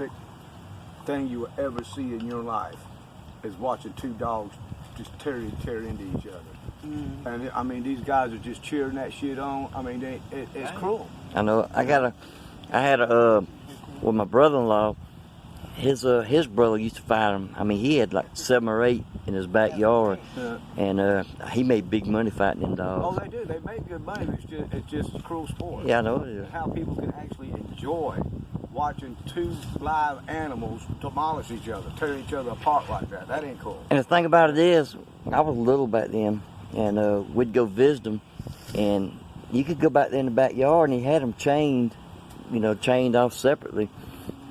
horrific thing you will ever see in your life is watching two dogs just tear into each other. And I mean, these guys are just cheering that shit on. I mean, it's cruel. I know. I had with my brother-in-law. His brother used to fight him. I mean, he had like 7 or 8 in his backyard, and he made big money fighting them dogs. Oh, they do. They make good money. It's just a cruel sport. Yeah, I know it is. How people can actually enjoy watching two live animals demolish each other, tear each other apart like that. That ain't cool. And the thing about it is, I was little back then, and we'd go visit them, and you could go back there in the backyard, and he had them chained, chained off separately,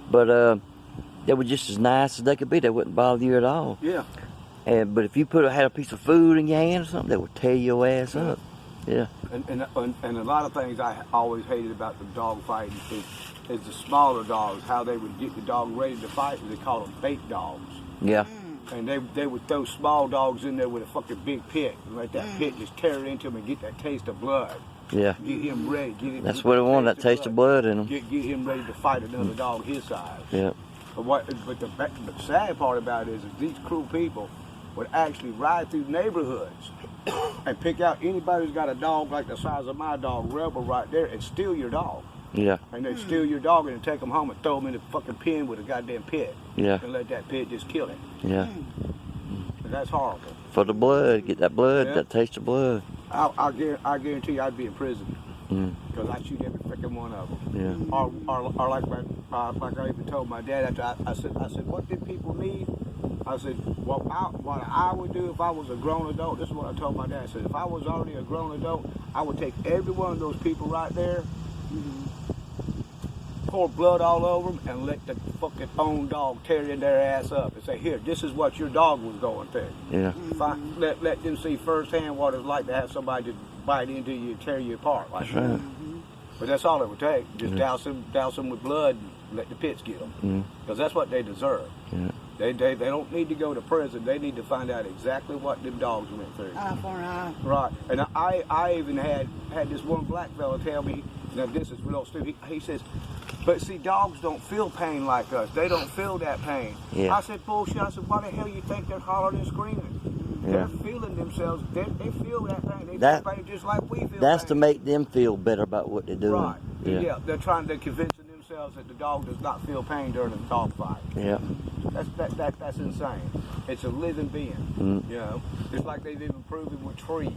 but they were just as nice as they could be. They wouldn't bother you at all. Yeah. But if you had a piece of food in your hand or something, they would tear your ass up. Yeah. And a lot of things I always hated about the dog fighting is the smaller dogs, how they would get the dog ready to fight. They call them bait dogs. Yeah. And they would throw small dogs in there with a fucking big pit and let that pit just tear into them and get that taste of blood. Yeah. Get him ready. That's what they want, that taste of blood in them. Get him ready to fight another dog his size. Yeah. But the sad part about it is these cruel people would actually ride through neighborhoods and pick out anybody who's got a dog like the size of my dog, Rebel, right there, and steal your dog. Yeah. And they'd steal your dog and take him home and throw him in the fucking pen with a goddamn pit. Yeah. And let that pit just kill him. Yeah. And that's horrible. For the blood, get that blood, that taste of blood. I guarantee you I'd be in prison. Because I shoot every freaking one of them. Yeah. Or like I even told my dad after I said, what did people need? I said, what I would do if I was a grown adult, this is what I told my dad. I said, if I was already a grown adult, I would take every one of those people right there, pour blood all over them, and let the fucking own dog tear their ass up and say, here, this is what your dog was going through. Yeah. If I let them see firsthand what it's like to have somebody just bite into you and tear you apart like that. Right. But that's all it would take. Just douse them with blood and let the pits kill them. Because that's what they deserve. Yeah. They don't need to go to prison. They need to find out exactly what them dogs went through. Eye for an eye. Right. And I even had this one black fella tell me, now this is real stupid. He says, but see, dogs don't feel pain like us. They don't feel that pain. Yeah. I said, bullshit. I said, why the hell you think they're hollering and screaming? Yeah. They're feeling themselves. They feel that pain. They feel pain just like we feel That's pain. to make them feel better about what they're doing. Right. Yeah. They're trying to convince themselves that the dog does not feel pain during a dog fight. Yeah. That's insane. It's a living being. Just like they've even proven with trees.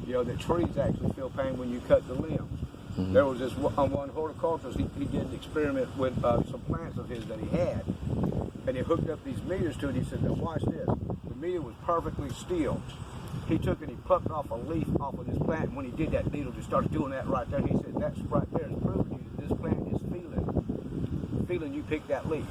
That trees actually feel pain when you cut the limbs. There was this on one horticulturist. He did an experiment with some plants of his that he had, and he hooked up these meters to it. He said, "Now watch this." The meter was perfectly still. He took and he plucked off a leaf off of this plant, and when he did that, needle just started doing that right there. He said, "That's right there is proving to you that this plant is feeling you pick that leaf,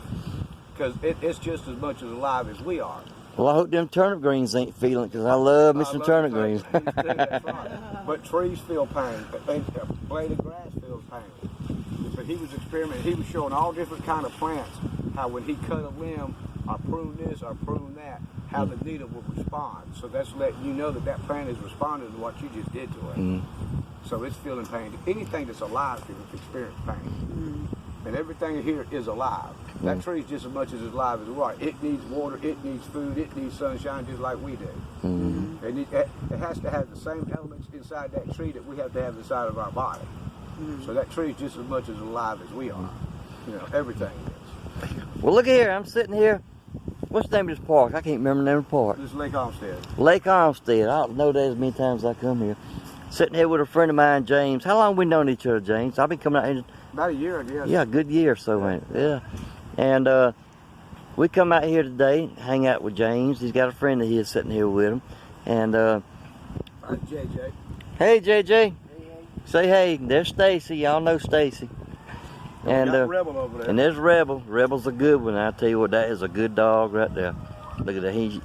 because it's just as much as alive as we are." Well, I hope them turnip greens ain't feeling it, because I love me some turnip greens. That's right. But trees feel pain. A blade of grass feels pain. But he was experimenting. He was showing all different kind of plants, how when he cut a limb, or prune this, or prune that, how the needle will respond. So that's letting you know that plant is responding to what you just did to it. So it's feeling pain. Anything that's alive can experience pain. And everything here is alive. That tree is just as much as alive as we are. It needs water, it needs food, it needs sunshine just like we do. It has to have the same elements inside that tree that we have to have inside of our body. So that tree is just as much as alive as we are. Everything is. Well, look here. I'm sitting here. What's the name of this park? I can't remember the name of the park. This is Lake Olmsted. Lake Olmsted. I don't know that as many times as I come here. Sitting here with a friend of mine, James. How long have we known each other, James? I've been coming out here. About a year, I guess. Yeah, a good year or so, ain't it? Yeah. And we come out here today, hang out with James. He's got a friend of his sitting here with him. And JJ. Hey, JJ. Say hey. There's Stacy. Y'all know Stacy. And Rebel over there. And there's Rebel. Rebel's a good one. I tell you what, that is a good dog right there. Look at that. He's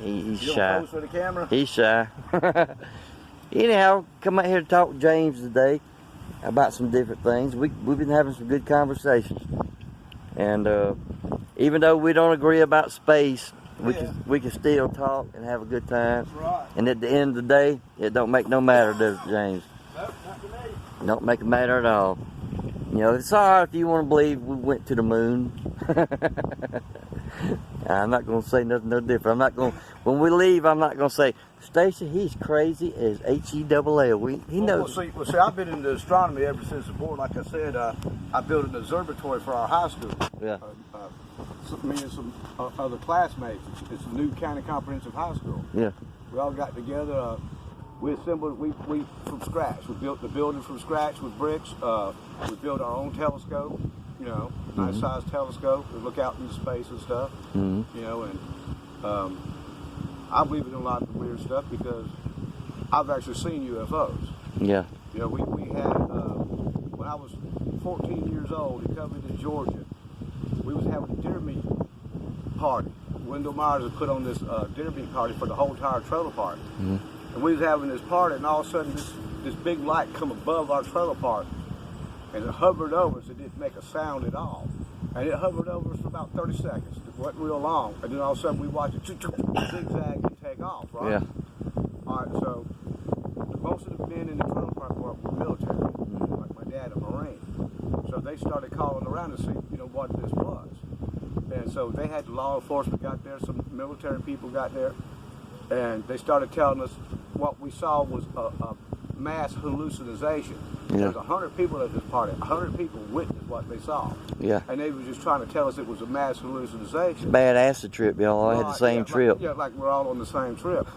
you shy. Pose for the camera? He's shy. Anyhow, come out here to talk to James today about some different things. We've been having some good conversations. And even though we don't agree about space, we can still talk and have a good time. That's right. And at the end of the day, it don't make no matter, does it, James? Nope, not to me. Don't make it matter at all. You know, it's all right if you want to believe we went to the moon. I'm not going to say nothing no different. I'm not going. When we leave, I'm not going to say, Stacy, he's crazy as H-E-double-L. He knows. Well, see, I've been into astronomy ever since the board. Like I said, I built an observatory for our high school. Yeah. Me and some other classmates. It's a new county comprehensive high school. Yeah. We all got together. We assembled. We from scratch. We built the building from scratch with bricks. We built our own telescope. You know, nice sized telescope to look out into space and stuff. You know, and I believe in a lot of weird stuff because I've actually seen UFOs. Yeah. You know, we had when I was 14 years old in Covington, Georgia. We was having a deer meat party. Wendell Myers had put on this deer meat party for the whole entire trailer park. And we was having this party, and all of a sudden this big light come above our trailer park, and it hovered over us. It didn't make a sound at all. And it hovered over us for about 30 seconds. It wasn't real long. And then all of a sudden we watched it zigzag and take off, right? Yeah. All right, so most of the men in the trailer park were military, like my dad, a Marine. So they started calling around to see, you know, what this was. And so they had the law enforcement got there, some military people got there, and they started telling us what we saw was a mass hallucination. Yeah. There was 100 people at this party. 100 people witnessed what they saw. Yeah. And they were just trying to tell us it was a mass hallucination. Bad acid trip, y'all. I had the same trip. Like we're all on the same trip.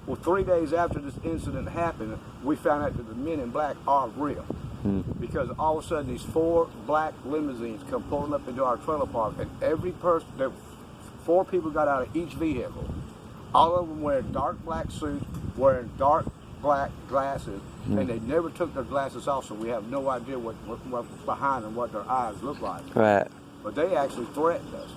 Well, 3 days after this incident happened, we found out that the men in black are real. Because all of a sudden these 4 black limousines come pulling up into our trailer park, and every person, 4 people got out of each vehicle. All of them wearing dark black suits, wearing dark black glasses, and they never took their glasses off, so we have no idea what was behind them, what their eyes look like. Right. But they actually threatened us.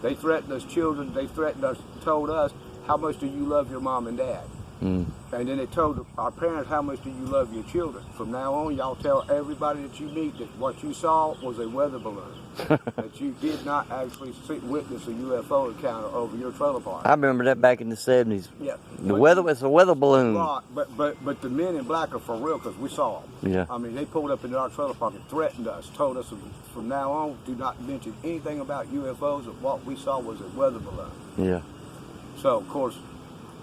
They threatened us children. They threatened us, told us, how much do you love your mom and dad? And then they told our parents, how much do you love your children? From now on, y'all tell everybody that you meet that what you saw was a weather balloon. That you did not actually witness a UFO encounter over your trailer park. I remember that back in the 70s. Yeah. The weather was a weather balloon. Right, but the men in black are for real because we saw them. Yeah. I mean, they pulled up into our trailer park and threatened us, told us from now on, do not mention anything about UFOs, and what we saw was a weather balloon. Yeah. So, of course,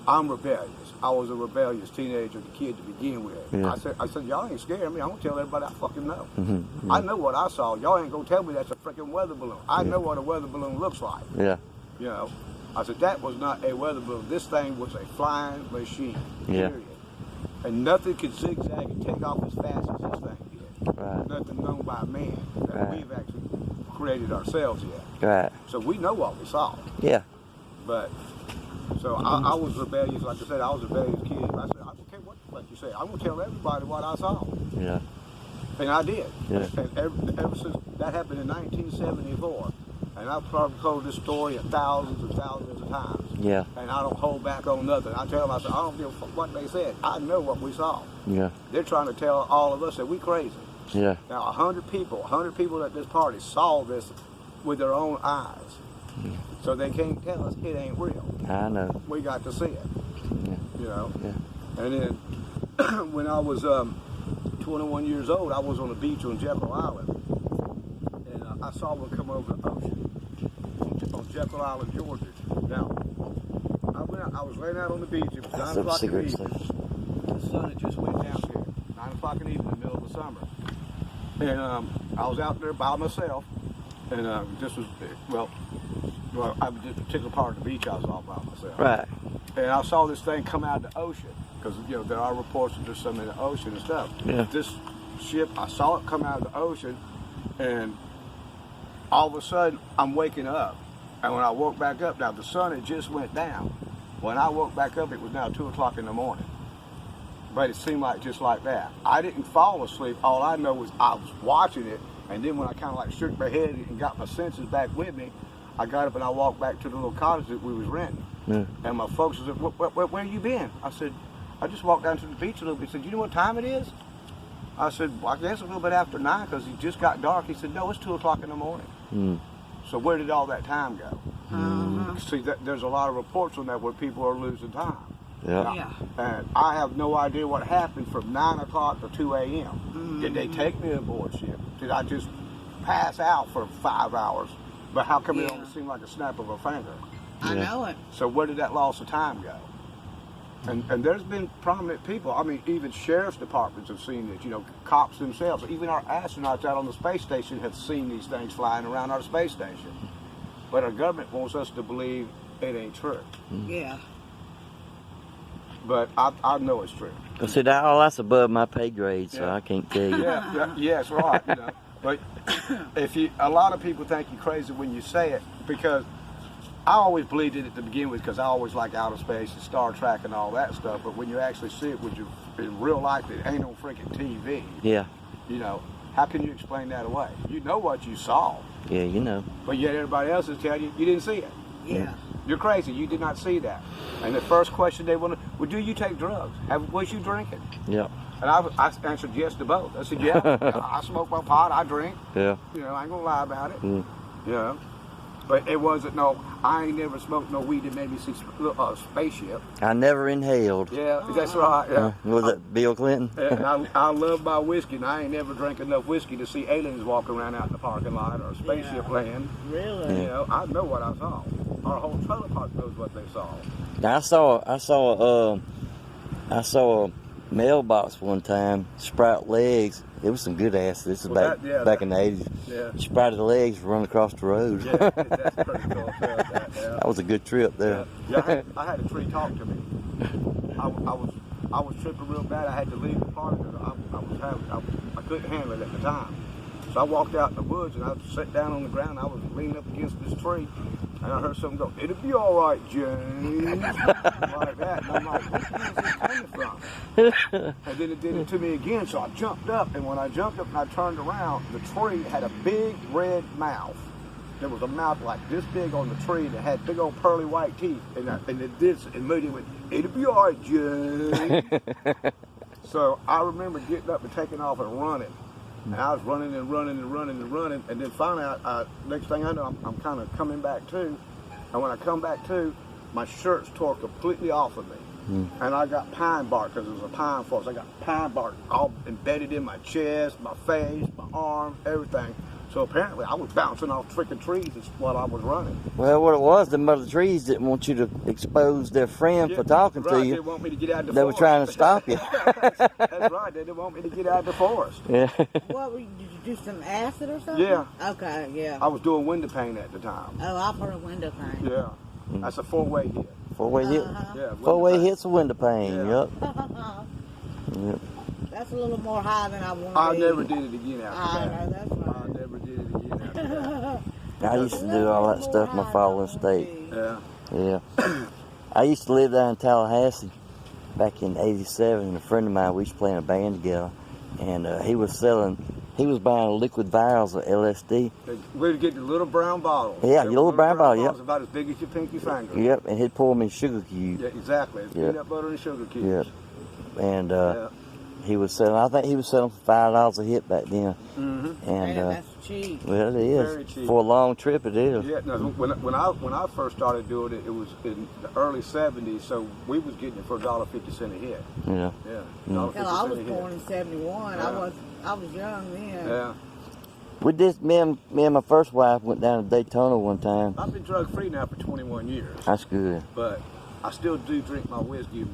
I'm rebellious. I was a rebellious teenager, the kid to begin with. Yeah. I said, y'all ain't scaring me. I'm gonna tell everybody I fucking know. I know what I saw. Y'all ain't gonna tell me that's a freaking weather balloon. I know what a weather balloon looks like. Yeah. You know, I said that was not a weather balloon. This thing was a flying machine. Yeah. Period. And nothing could zigzag and take off as fast as this thing did. Right. Nothing known by man that we've actually created ourselves yet. Right. So we know what we saw. Yeah. But so I was rebellious. Like I said, I was a rebellious kid. I said, I don't care what the fuck you say. I'm gonna tell everybody what I saw. Yeah. And I did. Yeah. And ever since that happened in 1974, and I've probably told this story thousands and thousands of times. Yeah. And I don't hold back on nothing. I tell them, I said, I don't give a fuck what they said. I know what we saw. Yeah. They're trying to tell all of us that we crazy. Yeah. Now, 100 people at this party saw this with their own eyes. So they can't tell us it ain't real. I know. We got to see it. Yeah. You know? Yeah. And then when I was 21 years old, I was on the beach on Jekyll Island. And I saw one come over the ocean on Jekyll Island, Georgia. Now, I was laying out on the beach. It was 9 o'clock in the evening. The sun had just went down here. 9 o'clock in the evening, in the middle of the summer. And I was out there by myself. And this was, well, I was just a particular part of the beach I was all by myself. Right. And I saw this thing come out of the ocean. Because, you know, there are reports that there's some in the ocean and stuff. Yeah. This ship, I saw it come out of the ocean. And all of a sudden, I'm waking up. And when I woke back up, now the sun had just went down. When I woke back up, it was now 2 o'clock in the morning. But it seemed like just like that. I didn't fall asleep. All I know was I was watching it. And then when I kind of like shook my head and got my senses back with me, I got up and I walked back to the little cottage that we was renting. Yeah. And my folks said, where you been? I said, I just walked down to the beach a little bit. He said, you know what time it is? I said, well, I guess a little bit after 9 because it just got dark. He said, no, it's 2 o'clock in the morning. So where did all that time go? See, there's a lot of reports on that where people are losing time. Yeah. And I have no idea what happened from 9 o'clock to 2 a.m. Did they take me aboard ship? Did I just pass out for 5 hours, but how come it Yeah. only seemed like a snap of a finger? I Yeah. know it. So where did that loss of time go? And there's been prominent people. I mean, even sheriff's departments have seen this. You know, cops themselves, even our astronauts out on the space station have seen these things flying around our space station. But our government wants us to believe it ain't true. Yeah. But I know it's true. Well, see, that's above my pay grade, so Yeah. I can't tell you. Yes, right. You know, but a lot of people think you're crazy when you say it, because I always believed it to begin with, because I always like outer space and Star Trek and all that stuff. But when you actually see it, in real life, it ain't on freaking TV. Yeah, You know, how can you explain that away? You know what you saw, yeah, you know. but yet everybody else is telling you didn't see it. Yeah. You're crazy. You did not see that. And the first question they want to, well, do you take drugs? Was you drinking? Yeah, And I answered yes to both. I said, yeah, I smoke my pot, I drink. yeah. You know, I ain't gonna lie about it. Mm. You know, but it wasn't I ain't never smoked no weed that made me see a spaceship. I never inhaled. Yeah, that's right. Yeah. Was it Bill Clinton? And I love my whiskey, and I ain't never drank enough whiskey to see aliens walking around out in the parking lot or a spaceship Yeah. land. Really? You know, I know what I saw. Our whole trailer park knows what they saw. Now, I saw a mailbox one time, sprout legs. It was some good ass. This is Well, back in the 80s. Yeah. Sprouted legs, run across the road. Yeah, that's pretty cool. Yeah. That was a good trip there. Yeah, I had a tree talk to me. I was tripping real bad. I had to leave the park because I couldn't handle it at the time. So I walked out in the woods and I sat down on the ground. I was leaning up against this tree, and I heard something go, "It'll be all right, James," like that. And I'm like, "Where's this coming from?" And then it did it to me again. So I jumped up, and when I jumped up and I turned around, the tree had a big red mouth. There was a mouth like this big on the tree that had big old pearly white teeth, and it did, and moved it went, "It'll be all right, James." So I remember getting up and taking off and running. And I was running and running and running and running, and then finally, next thing I know, I'm kind of coming back to, and when I come back to, my shirt's tore completely off of me, and I got pine bark because it was a pine forest. I got pine bark all embedded in my chest, my face, my arm, everything. So apparently, I was bouncing off freaking trees while I was running. Well, what it was, the mother trees didn't want you to expose their friend for talking right, to you. They want me to get out of the They were forest. trying to stop you. That's right. They didn't want me to get out of the forest. Yeah. What, did you do some acid or something? Yeah. Okay, yeah. I was doing window paint at the time. Oh, I've heard of window pane. Yeah. That's a 4-way hit. Four-way hit. Yeah. Four-way window paint. hits a window pane. Yeah. Yep. That's a little more high than I want to I be. never did it again I after that. know, that's right. I never did it again after that. I used to do all that stuff in my following state. Yeah. Yeah. I used to live down in Tallahassee back in '87, and a friend of mine, we used to play in a band together, and he was buying liquid vials of LSD. We'd get the little brown bottle. Yeah, your little brown bottle, bottles yep. about as big as your pinky finger. Yep, and he'd pour them in sugar cubes. Yeah, exactly. It's Yep. peanut butter and sugar cubes. Yep. And Yeah. he was selling, I think he was selling for $5 a hit back then. Mm-hmm. And Man, that's cheap. well, it Very is. cheap. For a long trip, it is. Yeah, no, when I first started doing it, it was in the early '70s, so we was getting it for $1.50 a hit. Yeah. Yeah, Mm. Hell, I was $1.50 a born hit. in '71. Yeah. I was young then. Yeah, We did. Me and my first wife went down to Daytona one time. I've been drug free now for 21 years, That's good. but I still do drink my whiskey.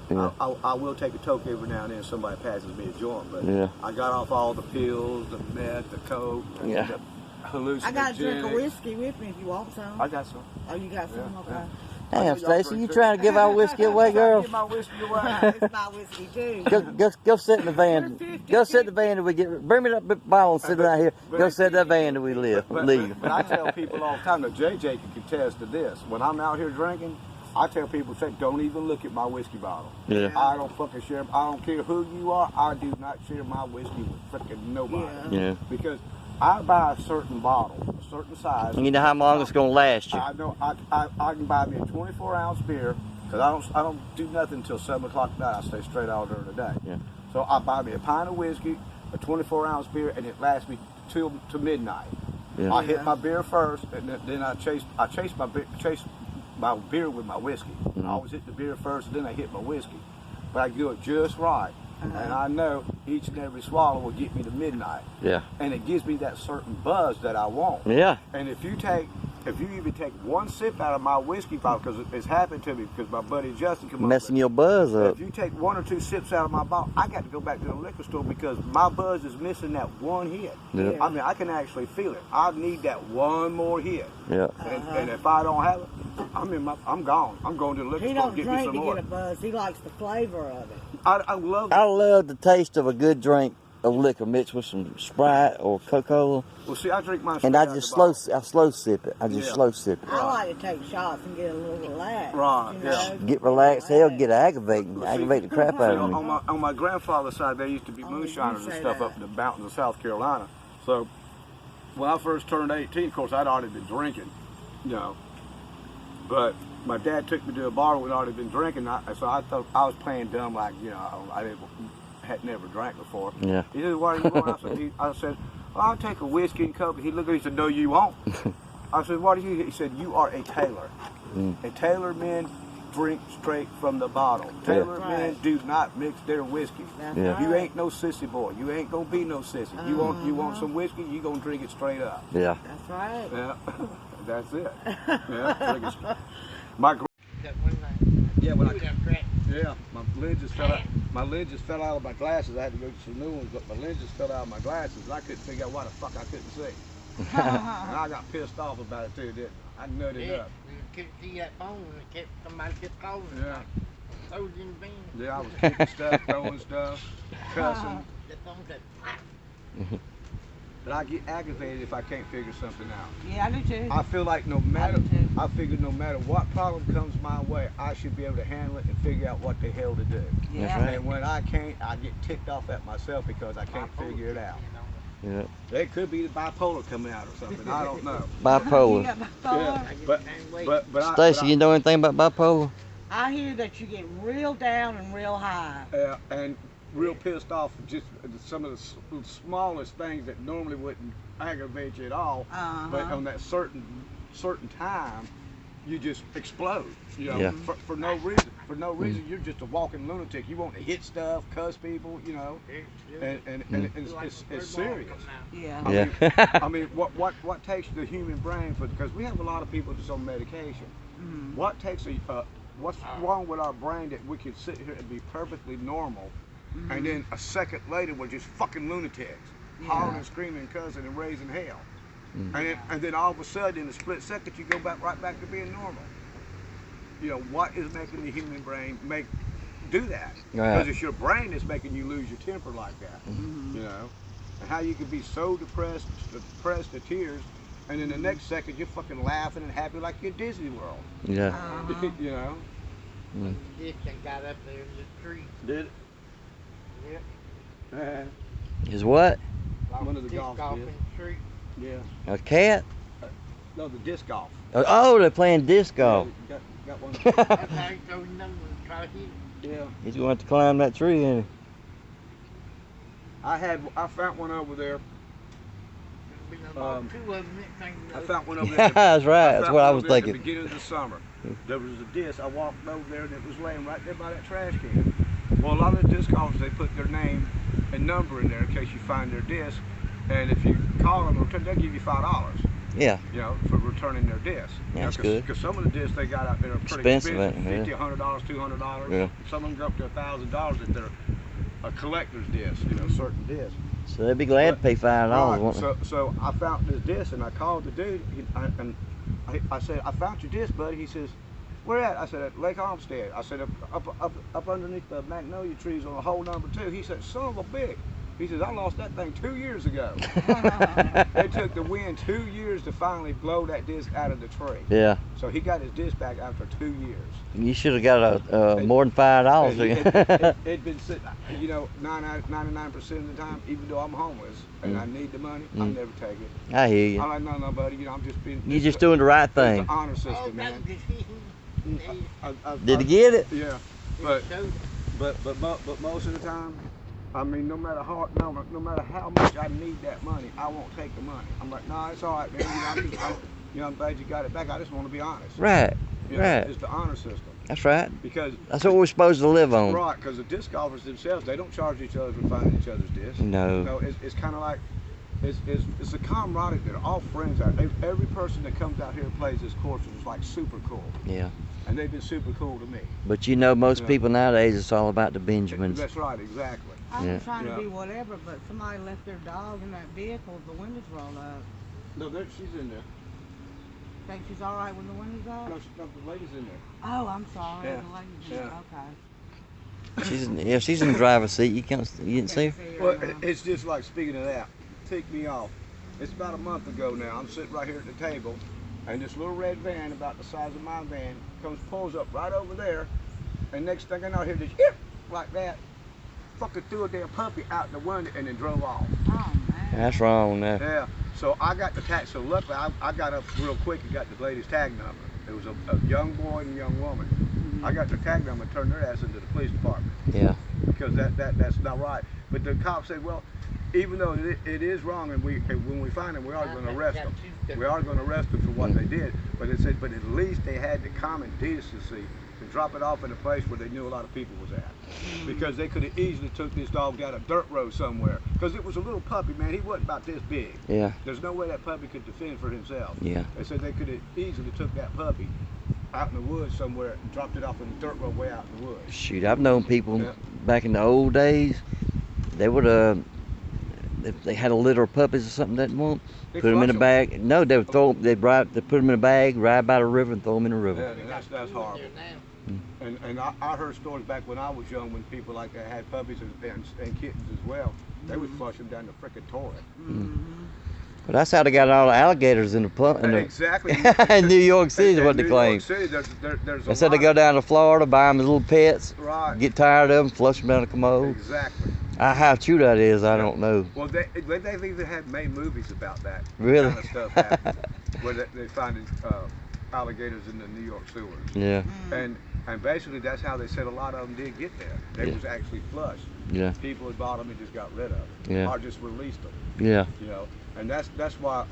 Yeah. I will take a toke every now and then if somebody passes me a joint, but Yeah. I got off all the pills, the meth, the coke, Yeah. the hallucinogenic. I got a drink of whiskey with me if you want some. I got some. Oh, you got some? Yeah, Okay. yeah. Damn, Stacy, you trying to give our whiskey away, girl? Give my whiskey away. It's my whiskey too. Go sit in the van. Go sit in the van and we get. Bring me that bottle and sit it out here. Go sit in that van and we leave. But I tell people all the time, now JJ can contest to this. When I'm out here drinking, I tell people, say, don't even look at my whiskey bottle. Yeah. I don't fucking share. I don't care who you are. I do not share my whiskey with freaking nobody. Yeah. Yeah. Because I buy a certain bottle, a certain size. And you know how long it's gonna last you. I know. I can buy me a 24-ounce beer because I don't do nothing until 7 o'clock at night. I stay straight all during the day. Yeah. So I buy me a pint of whiskey, a 24-ounce beer, and it lasts me till to midnight. Yeah. I hit my beer first, and then I chase my beer with my whiskey. I always hit the beer first, and then I hit my whiskey. But I do it just right. and I know each and every swallow will get me to midnight. Yeah. And it gives me that certain buzz that I want. Yeah. And if you even take one sip out of my whiskey bottle, because it's happened to me, because my buddy Justin come Messing your buzz up. If you take 1 or 2 sips out of my bottle, I got to go back to the liquor store because my buzz is missing that one hit. Yeah. I mean, I can actually feel it. I need that one more hit. Yeah. And if I don't have it, I'm gone. I'm going to the liquor He store don't and get me drink some to more. get a buzz. He likes the flavor of it. I love I love the taste of a good drink of liquor mixed with some Sprite or Coca-Cola. Well, see, I drink mine And straight I out just the bottle. I slow sip it. I just Yeah. slow sip it. I like to take shots and get a little relaxed. Right, you yeah. know? Get relaxed, hell, get aggravating, Well, see, aggravate the crap out of me. on my grandfather's side, there used to be Oh, you moonshiners and say stuff that. up in the mountains of South Carolina. So when I first turned 18, of course, I'd already been drinking, you know. But my dad took me to a bar we'd already been drinking, so I thought I was playing dumb, like, you know, had never drank before. Yeah. He said, "What are you going?" I said, "Well, I'll take a whiskey and coke." He looked at me and said, "No, you won't." I said, "What are you?" He said, "You are a tailor. A tailor men drink straight from the bottle. Tailor men Right. do not mix their whiskey. That's Yeah. right. You ain't no sissy boy. You ain't gonna be no sissy. You want some whiskey? You gonna drink it straight up. Yeah. That's right. Yeah, that's it. Yeah, drink it straight. My gr- yeah, when I yeah, my lid just fell out. My lid just fell out of my glasses. I had to go get some new ones, but my lid just fell out of my glasses. I couldn't figure out why the fuck I couldn't see. And I got pissed off about it too, didn't I? I nutted up. You couldn't see that phone and somebody kept calling. Yeah. Those in the van. Yeah, I was kicking stuff, throwing stuff, cussing. The phone said, But I get aggravated if I can't figure something out. Yeah, I do too. I feel like no matter, do too. I figure no matter what problem comes my way, I should be able to handle it and figure out what the hell to do. Yeah. And when I can't, I get ticked off at myself because I can't figure it out. Yeah. It could be the bipolar coming out or something. I don't know. You Bipolar. got bipolar? But Stacy, you know anything about bipolar? I hear that you get real down and real high. and real pissed off at just some of the smallest things that normally wouldn't aggravate you at all. But on that certain time, you just explode. You know, Yeah. for no reason. For no reason, you're just a walking lunatic. You want to hit stuff, cuss people, you know, and it's serious. Yeah. I mean, what takes the human brain for? Because we have a lot of people just on medication. What takes what's wrong with our brain that we can sit here and be perfectly normal, and then a second later we're just fucking lunatics, hollering, screaming, cussing, and raising hell, and then all of a sudden in a split second you go right back to being normal. You know, what is making the human brain do that? Because it's your brain that's making you lose your temper like that. You know, and how you can be so depressed to tears, and in the next second you're fucking laughing and happy like you're at Disney World. Yeah. You know. This thing got up there in the tree. Did Yep. it? Is what? One of the Disc golf golf in did. the tree. Yeah. A cat? No, the disc golf. Oh, they're playing disc golf. Yeah, got one. That's how he told you number and try to hit it. Yeah. He's going to have to climb that tree, ain't I found one over there. There's been about Um, two of them next thing you know. I found one he? over there. That's right. That's found what I one was over there At thinking. the beginning of the summer, there was a disc. I walked over there and it was laying right there by that trash can. Well, a lot of the disc golfers, they put their name and number in there in case you find their disc, and if you call them, they'll give you $5. Yeah. You know, for returning their disc. That's good. Because some of the discs they got out there are pretty Expensive, expensive. yeah. $50, $100, $200. Yeah. Some of them go up to $1,000 if they're a collector's disc. You know, certain discs. So they'd be glad to pay $5, Right, won't they? so I found this disc and I called the dude and I said, "I found your disc, buddy." He says, "Where at?" I said, "At Lake Olmsted." I said, up underneath the magnolia trees on hole number 2. He said, "Son of a bitch." He says, "I lost that thing 2 years ago." It took the wind 2 years to finally blow that disc out of the tree. Yeah. So he got his disc back after 2 years. You should have got more than $5. It'd been sitting, you know, 99% of the time, even though I'm homeless and I need the money, I'll never take it. I hear you. I'm like, no, buddy, you know, I'm just being. You're just doing the right It's thing. the honor Oh, system, that man. was Did he get it? Yeah, but most of the time, I mean, no matter how much I need that money, I won't take the money. I'm like, nah, it's all right, man. You know, I'm glad you got it back. I just want to be honest. Right. You know, Right. It's the honor system. That's right. Because That's what we're supposed to live on. right, because the disc golfers themselves, they don't charge each other for finding each other's discs. No. No, it's kind of like it's a camaraderie. They're all friends out. Every person that comes out here and plays this course is like super cool. Yeah. And they've been super cool to me. But you know, most Yeah. people nowadays, it's all about the Benjamins. That's right, exactly. I Yeah. was trying Yeah. to be whatever, but somebody left their dog in that vehicle, the windows rolled up. No, she's in there. Think she's all right when the windows up? No, the lady's in there. Oh, I'm sorry. Yeah. The lady's in Yeah. Okay. She's in the driver's seat. You didn't see her? Well, it's just like, speaking of that, tick me off. It's about a month ago now. I'm sitting right here at the table, and this little red van, about the size of my van, pulls up right over there, and next thing I know, I hear this like that, fucking threw a damn puppy out the window and then drove off. Oh, man. That's wrong now. Yeah. So I got the tag. So luckily, I got up real quick and got the lady's tag number. It was a young boy and a young woman. I got their tag number and turned their ass into the police department. Yeah. Because that's not right. But the cop said, well, even though it is wrong, and when we find them, we are going to arrest them. We are going to arrest them for what they did. But it said, but at least they had the common decency to drop it off in a place where they knew a lot of people was at. Because they could have easily took this dog down a dirt road somewhere. Because it was a little puppy, man. He wasn't about this big. Yeah. There's no way that puppy could defend for himself. Yeah. They said they could have easily took that puppy out in the woods somewhere and dropped it off in the dirt road way out in the woods. Shoot, I've known people Yeah. back in the old days. They would if they had a litter of puppies or something they didn't want, They put them in a flush bag. No, they would throw. They put them in a bag, ride by the river, and throw them in the river. Yeah, that's horrible. And I heard stories back when I was young when people like that had puppies and kittens as well. They would flush them down the frickin' toilet. But that's how they got all the alligators in the Exactly. in New York City is what they New claim. York City, there's They said they go down to Florida, buy them as little pets, Right. get tired of them, flush them down the commode. Exactly. How true that is, I don't know. Well, they've even had made movies about that. Really? Kind of stuff happens, where they find alligators in the New York sewers. Yeah, And basically that's how they said a lot of them did get there. They Yeah. was actually flushed. yeah, People had bought them and just got rid of them. Yeah. Or just released them. yeah, You know, and that's why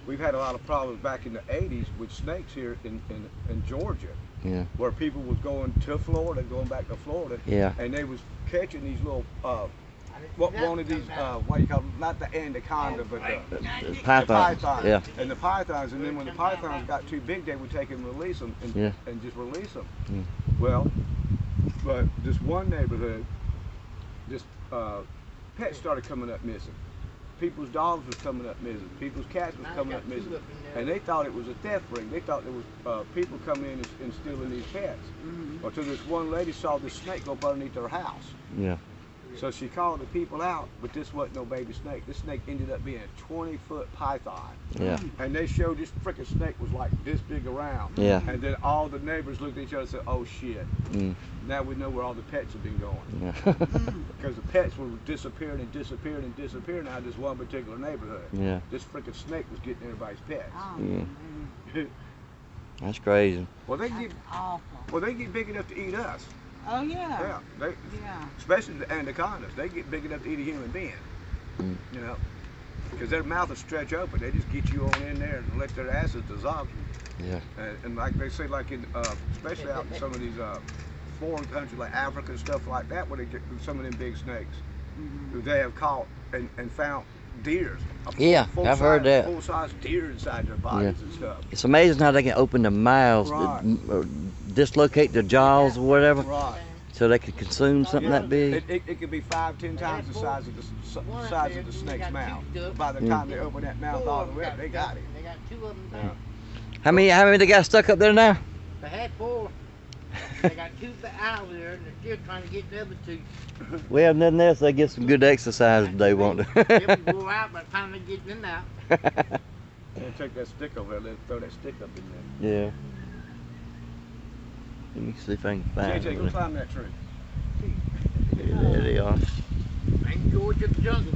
we've had a lot of problems back in the 80s with snakes here in Georgia, yeah, where people was going to Florida, going back to Florida, yeah. and they was catching these little one of these what do you call them? Not the anaconda, but The the pythons. pythons. Yeah, And the pythons, and then when the pythons got too big, they would take and release them and just release them. Well, but this one neighborhood, this pets started coming up missing. People's dogs was coming up missing. People's cats was coming up missing. And they thought it was a theft ring. They thought there was people coming in and stealing these pets. Until this one lady saw this snake go up underneath her house. yeah, So she called the people out, but this wasn't no baby snake. This snake ended up being a 20-foot python. yeah, And they showed this freaking snake was like this big around. yeah. And then all the neighbors looked at each other and said, oh shit, Mm. now we know where all the pets have been going. Yeah. Because the pets were disappearing and disappearing and disappearing out of this one particular neighborhood. Yeah. This freaking snake was getting everybody's pets. Oh, Yeah. man. That's crazy. Well, they That's get awful. big enough to eat us. Oh, yeah. Yeah, Yeah. especially the anacondas. They get big enough to eat a human being. Mm. You know, because their mouth will stretch open. They just get you on in there and let their asses dissolve you. Yeah. And like they say, like in especially out in some of these foreign countries like Africa and stuff like that, where they get some of them big snakes, who they have caught and found deers. Yeah, I've heard that. Full-size deer inside their bodies and stuff. It's amazing how they can open their mouths, Right. or dislocate their jaws or whatever, Right. so they can consume something that big. It could be 5-10 times the size of the snake's mouth. By the time they open that mouth all the way up, they got it. They got two of them. Yeah. How many they got stuck up there now? They had four. They got two out there, and they're still trying to get the other two. We have nothing else. They get some good exercise today, won't They'll they? go out by the time they get in and out. They take that stick over there, throw that stick up in there. Yeah. Let me see if I can find JJ, go it. climb that tree. Yeah, there they are. Ain't Georgia the jungle.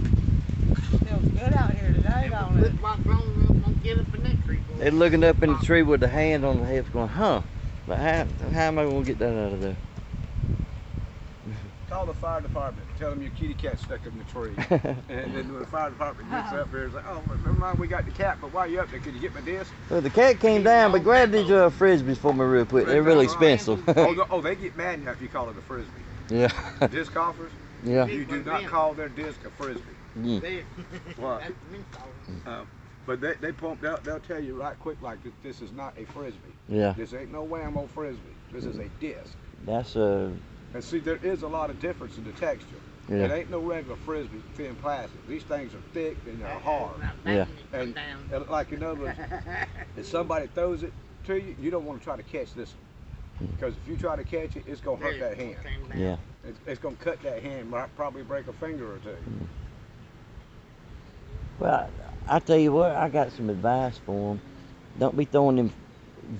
Feels good out here today, don't it? Flip flop wrong, we're gonna get up in that tree. They're looking up in the tree with the hand on the head, going, huh? But how am I gonna get that out of there? Call the fire department. Tell them your kitty cat stuck in the tree. And then when the fire department gets up here, it's like, oh, never mind, we got the cat, but while you up there, could you get my disc? Well, the cat came down, but grab these frisbees for me real quick. They're really expensive. Oh, they get mad now if you call it a frisbee. Yeah. Disc golfers, Yeah. you do not call their disc a frisbee. Mm. What? But they pump. They'll tell you right quick like this is not a frisbee. Yeah. This ain't no whammo frisbee. This is a disc. That's a. And see, there is a lot of difference in the texture. Yeah. It ain't no regular frisbee thin plastic. These things are thick and they're hard. Yeah. And like in other words, if somebody throws it to you, you don't want to try to catch this one. Because if you try to catch it, it's gonna hurt that hand. Yeah. It's gonna cut that hand, probably break a finger or two. Well, I tell you what, I got some advice for them. Don't be throwing them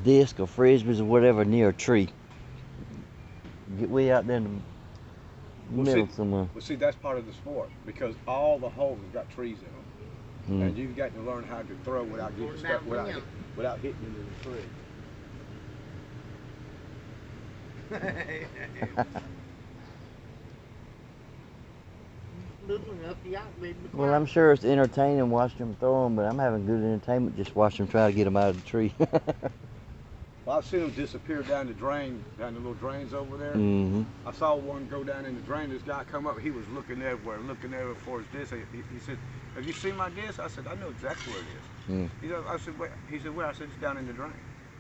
discs or frisbees or whatever near a tree. Get way out there in the middle somewhere. Well, see, that's part of the sport because all the holes have got trees in them, Mm. and you've got to learn how to throw without getting stuck, without hitting into the tree. Well, I'm sure it's entertaining watching them throw them, but I'm having good entertainment just watching them try to get them out of the tree. Well, I've seen them disappear down the drain, down the little drains over there. Mm-hmm. I saw one go down in the drain. This guy come up. He was looking everywhere for his disc. He said, "Have you seen my disc?" I said, "I know exactly where it is." Mm. He said, "Where?" I said, "It's down in the drain."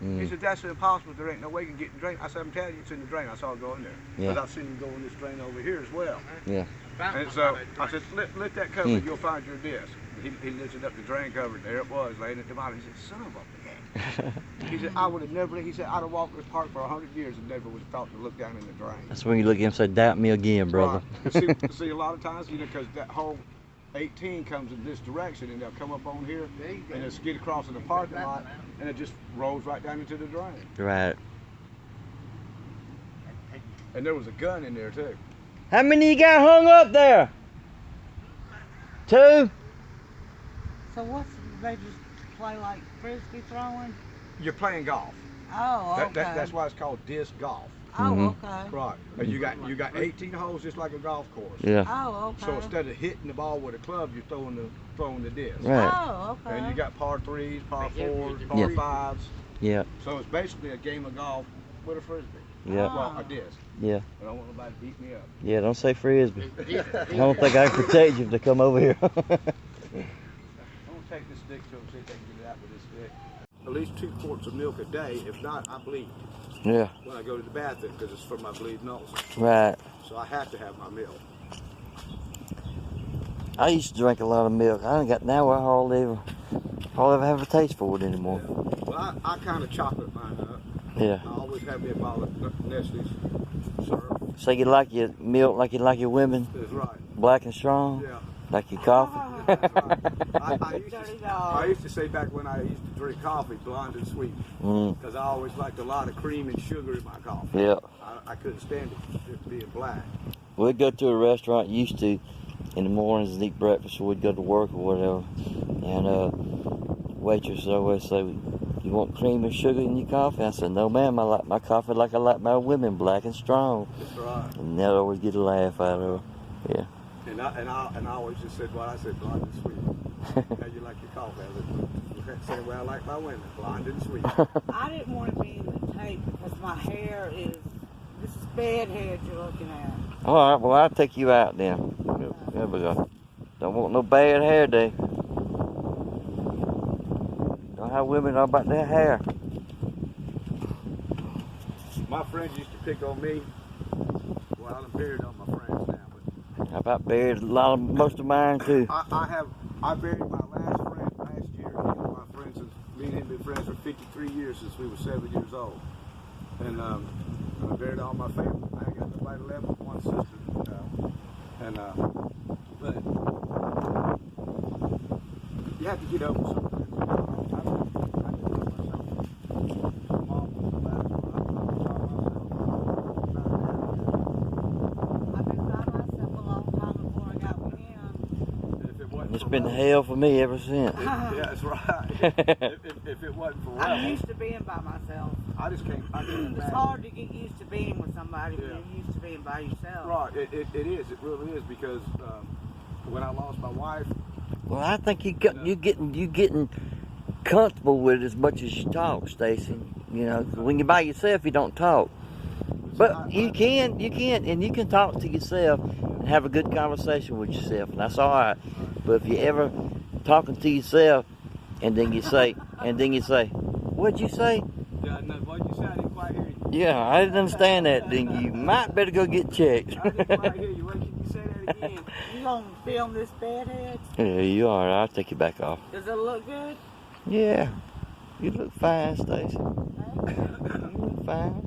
Mm. He said, "That's impossible. There ain't no way you can get in the drain." I said, "I'm telling you, it's in the drain. I saw it go in there. Yeah. Because I've seen him go in this drain over here as well." Yeah. And so I said, lift that cover, you'll find your disc. He lifted up the drain cover, and there it was, laying at the bottom. He said, "Son of a bitch." He said, "I would have never," he said, "I'd have walked this park for 100 years and never would have thought to look down in the drain." That's when you look at him and say, "Doubt me again, brother." Right. See, a lot of times, because that whole 18 comes in this direction, and they'll come up on here, and they'll skid across in the parking lot, and it just rolls right down into the drain. Right. And there was a gun in there, too. How many you got hung up there? 2? So they just play like frisbee throwing? You're playing golf. Oh, okay. That's why it's called disc golf. Oh, okay. Right. And you got 18 holes just like a golf course. Yeah. Oh, okay. So instead of hitting the ball with a club, you're throwing the disc. Right. Oh, okay. And you got par 3s, par 4s, par Yeah. 5s. Yeah. So it's basically a game of golf with a frisbee. Yeah. Well, a disc. Yeah. I don't want nobody to beat me up. Yeah, don't say frisbee. I don't think I can protect you if they come over here. I'm going to take this stick to them, see if they can get it out with this stick. At least 2 quarts of milk a day. If not, I bleed Yeah. when I go to the bathroom because it's for my bleeding ulcer. Right. So I have to have my milk. I used to drink a lot of milk. I ain't got now. I hardly ever have a taste for it anymore. Yeah. Well, I kind of chocolate mine up. Yeah. I always have me a bottle of Nestle's syrup. So you like your milk like you like your women? That's right. Black and strong? Yeah. Like your coffee? That's right. I used to say back when I used to drink coffee, blonde and sweet, because I always liked a lot of cream and sugar in my coffee. Yeah. I couldn't stand it being black. We'd go to a restaurant, used to, in the mornings and eat breakfast, or we'd go to work or whatever. And waitress would always say, "You want cream and sugar in your coffee?" I said, "No, ma'am. I like my coffee like I like my women, black and strong." That's right. And they'd always get a laugh out of her. Yeah. And I always just said, "Well, I said blonde and sweet." How you like your coffee? I said, "Well, I like my women, blonde and sweet." I didn't want to be in the tape because my hair this is bad hair you're looking at. All right, well, I'll take you out then. There we go. Don't want no bad hair day. Know how women are about their hair. My friends used to pick on me. Well, I'm buried on my friends now, but I about buried most of mine too. I buried my last friend last year. My friends, me and him have been friends for 53 years since we were 7 years old. And I buried all my family. I ain't got nobody left but one sister. But you have to get over something. been hell for me ever since. Yeah, that's right. if it wasn't for I'm Rebel, used to being by myself. I can't It's imagine. hard to get used to being with somebody when Yeah. you're used to being by yourself. Right, it is. It really is because when I lost my wife, Well, I think you getting comfortable with it as much as you talk, Stacy. You know, 'cause when you're by yourself, you don't talk. But you can talk to yourself and have a good conversation with yourself, and that's all right. But if you ever talking to yourself, and then you say, what'd you say? Yeah, no, what you said, I didn't quite hear you. Yeah, I didn't understand that. Then you might better go get checked. I didn't quite hear you. What can you say that again? You gonna film this bedhead? Yeah, you are. I'll take you back off. Does it look good? Yeah, you look fine, Stacy. You look fine.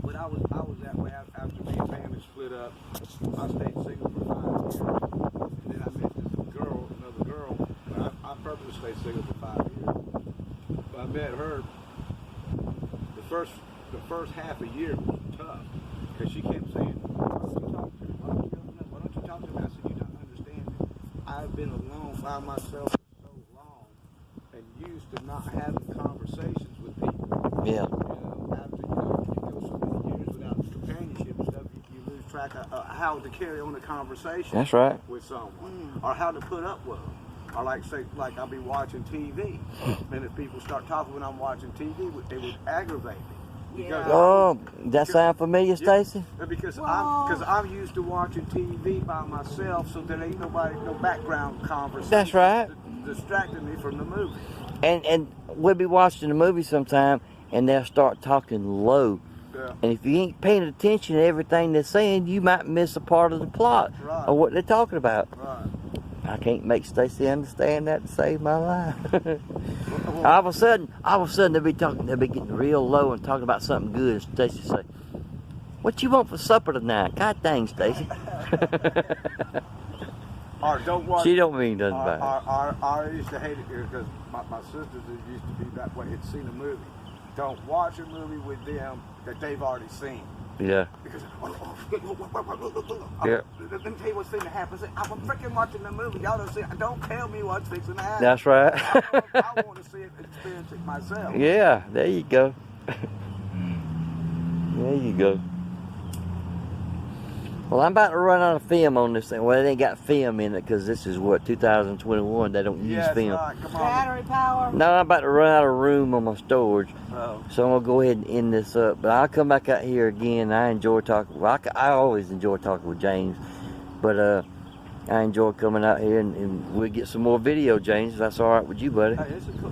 But I was that way after me and family split up. I stayed single for 5 years, and then I met this girl, another girl. I purposely stayed single for 5 years. But I met her. The first half a year was tough because she kept saying, "Why don't you talk to me? Why don't you talk to me?" I said, "You don't understand me. I've been alone by myself for so long, and used to not having conversations with people." Yeah. After you go so many years without companionship and stuff, you lose track of how to carry on a conversation. That's right. With someone, or how to put up with them, or like I'll be watching TV, and if people start talking when I'm watching TV, they would aggravate me. Because Oh, that sound familiar, Stacy? Because Well- I'm used to watching TV by myself, so there ain't no background conversation. That's right. Distracting me from the movie. And we'll be watching a movie sometime, and they'll start talking low. Yeah. And if you ain't paying attention to everything they're saying, you might miss a part of the plot Right. of what they're talking about. Right. I can't make Stacy understand that to save my life. all of a sudden they'll be getting real low and talking about something good. And Stacy say, "What you want for supper tonight?" God dang, Stacy. Or don't watch. She don't mean nothing by it. I used to hate it here because my sisters used to be that way. Had seen a movie. Don't watch a movie with them that they've already seen. Yeah. Because Yeah. let me tell you what's going to happen. I'm freaking watching the movie. Y'all don't see. Don't tell me what's fixing to happen. That's right. I want to see it and experience it myself. Yeah, there you go. There you go. Well, I'm about to run out of film on this thing. Well, it ain't got film in it because this is what, 2021. They don't use Yes, film. right. Come on. Battery power? No, I'm about to run out of room on my storage. Oh. So I'm going to go ahead and end this up. But I'll come back out here again. I enjoy talking. Well, I always enjoy talking with James. But I enjoy coming out here and we'll get some more video, James. If that's all right with you, buddy. Hey,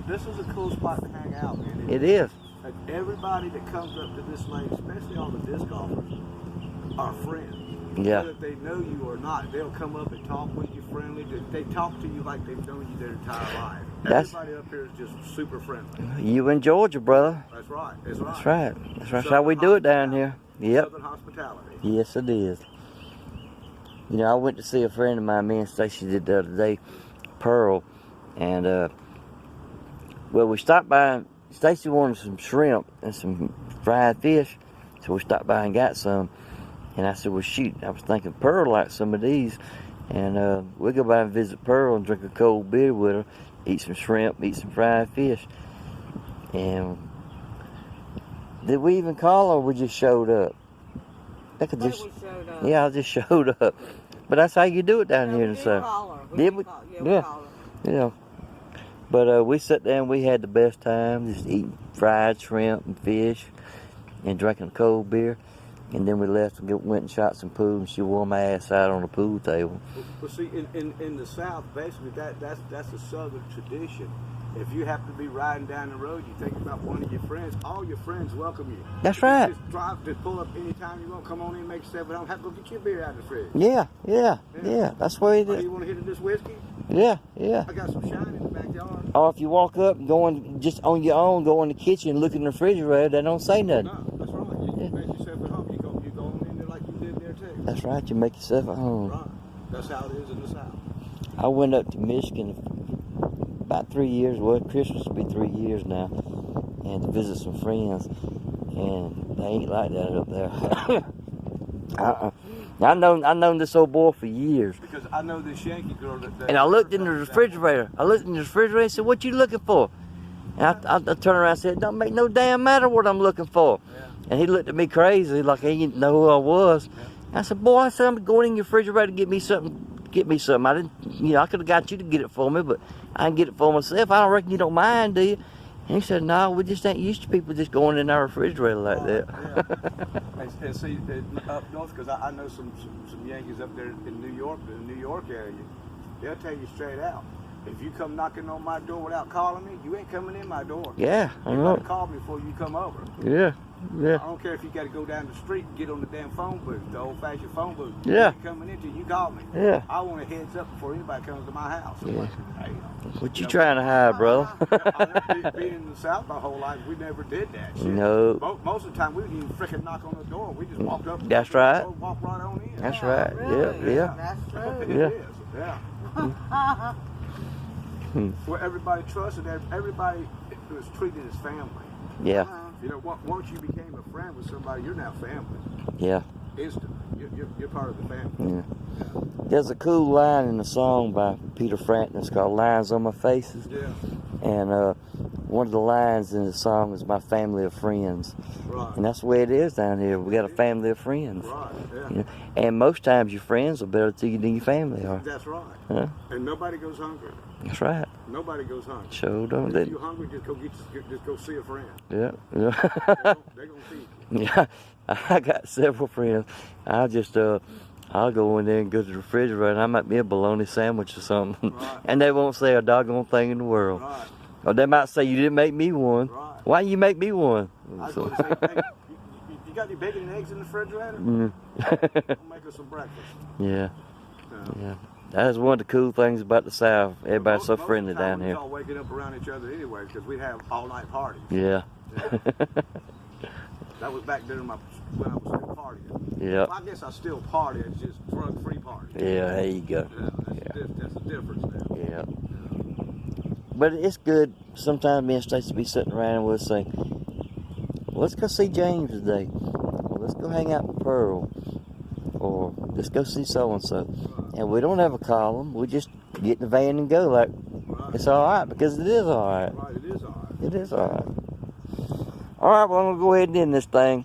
this is a cool spot to hang out, man. It is. And everybody that comes up to this lake, especially all the disc golfers, are friends. Yeah. Whether they know you or not, they'll come up and talk with you friendly. They talk to you like they've known you their entire life. Everybody up here is just super friendly. You in Georgia, brother. That's right. That's right. That's right. That's how we do it down here. Yep. Southern hospitality. Yes, it is. You know, I went to see a friend of mine, me and Stacy did the other day, Pearl, and well, we stopped by. Stacy wanted some shrimp and some fried fish, so we stopped by and got some. And I said, well, shoot, I was thinking Pearl liked some of these, and we'll go by and visit Pearl and drink a cold beer with her, eat some shrimp, eat some fried fish. And did we even call her, or we just showed up? I could just. We showed up. Yeah, I just showed up. But that's how you do it down here in the South. Did we? Yeah. Yeah. But we sat there and we had the best time, just eating fried shrimp and fish and drinking cold beer. And then we left and went and shot some pool, and she wore my ass out on the pool table. Well, see, in the South, basically, that's a Southern tradition. If you happen to be riding down the road, you think about one of your friends, all your friends welcome you. That's right. You just pull up anytime you want, come on in, make yourself at home, have to go get your beer out of the fridge. Yeah. That's where it Oh, is. you want to hit it this whiskey? Yeah. I got some shine in the backyard. Or if you walk up, going just on your own, go in the kitchen, look in the refrigerator, they don't say nothing. No, that's right. You make yourself at home. You go on in there like you live there too. That's right. You make yourself at home. Right. That's how it is in the South. I went up to Michigan about 3 years. Well, Christmas will be 3 years now, and to visit some friends. And they ain't like that up there. I known this old boy for years. Because I know this Yankee girl that And I looked in the refrigerator. And said, "What you looking for?" And I turned around and said, "Don't make no damn matter what I'm looking for." Yeah. And he looked at me crazy, like he didn't know who I was. Yeah. I said, "Boy," I said, "I'm going in your refrigerator to get me something. I didn't, I could have got you to get it for me, but I can get it for myself. I don't reckon you don't mind, do you?" And he said, "No, we just ain't used to people just going in our refrigerator like that." Yeah. and see, up north, because I know some Yankees up there in New York, the New York area, they'll tell you straight out, if you come knocking on my door without calling me, you ain't coming in my door. Yeah, I You know. gotta call me before you come over. Yeah, yeah. I don't care if you got to go down the street and get on the damn phone booth, the old-fashioned phone booth. Yeah. You ain't coming in till you call me. Yeah. I want a heads up before anybody comes to my house. Yeah. Hey, What you trying to hide, brother? being in the South my whole life, we never did that shit. No. Most of the time, we didn't even freaking knock on the door. We just walked up. That's right. Walked right on in. That's right. Really? Yeah. That's It true. Yeah. is. Yeah. Where everybody trusted, everybody was treated as family. Yeah. You know, once you became a friend with somebody, you're now family. Yeah. Instantly. You're part of the family. Yeah. There's a cool line in the song by Peter Frampton. It's called "Lines on My Faces," Yeah. and one of the lines in the song is "My family of friends," Right. and that's the way it is down here. We got a family of friends. Right. Yeah. You know? And most times your friends are better to you than your family are. That's right. Huh? And nobody goes hungry. That's right. Nobody goes hungry. Sure don't. If They, you're hungry, just go see a friend. yeah. They're Yeah. gonna feed you. Yeah, I got several friends. I'll go in there and go to the refrigerator and I might be a bologna sandwich or something. Right. And they won't say a doggone thing in the world. Right. Or they might say, "You didn't make me one. Right. Why you make me one?" I was So- going to say, hey, you got any bacon and eggs in the refrigerator? Mm. We'll make us some breakfast. Yeah, Yeah. yeah. That is one of the cool things about the South. Everybody's so Most friendly of the time, down we here. was all waking up around each other anyway because we'd have all-night parties. Yeah. That was back during when I was still partying. Yeah. Well, I guess I still party. It's just drug-free party. Yeah, there you go. That's the difference now. Yeah. But it's good. Sometimes me and Stacy be sitting around and we'll say, "Let's go see James today. Or let's go hang out with Pearl. Or let's go see so-and-so." And we don't ever call them. We just get in the van and go like, Right. it's all right, because it is all right. Right, it is all right. It is all right. All right, well, I'm going to go ahead and end this thing.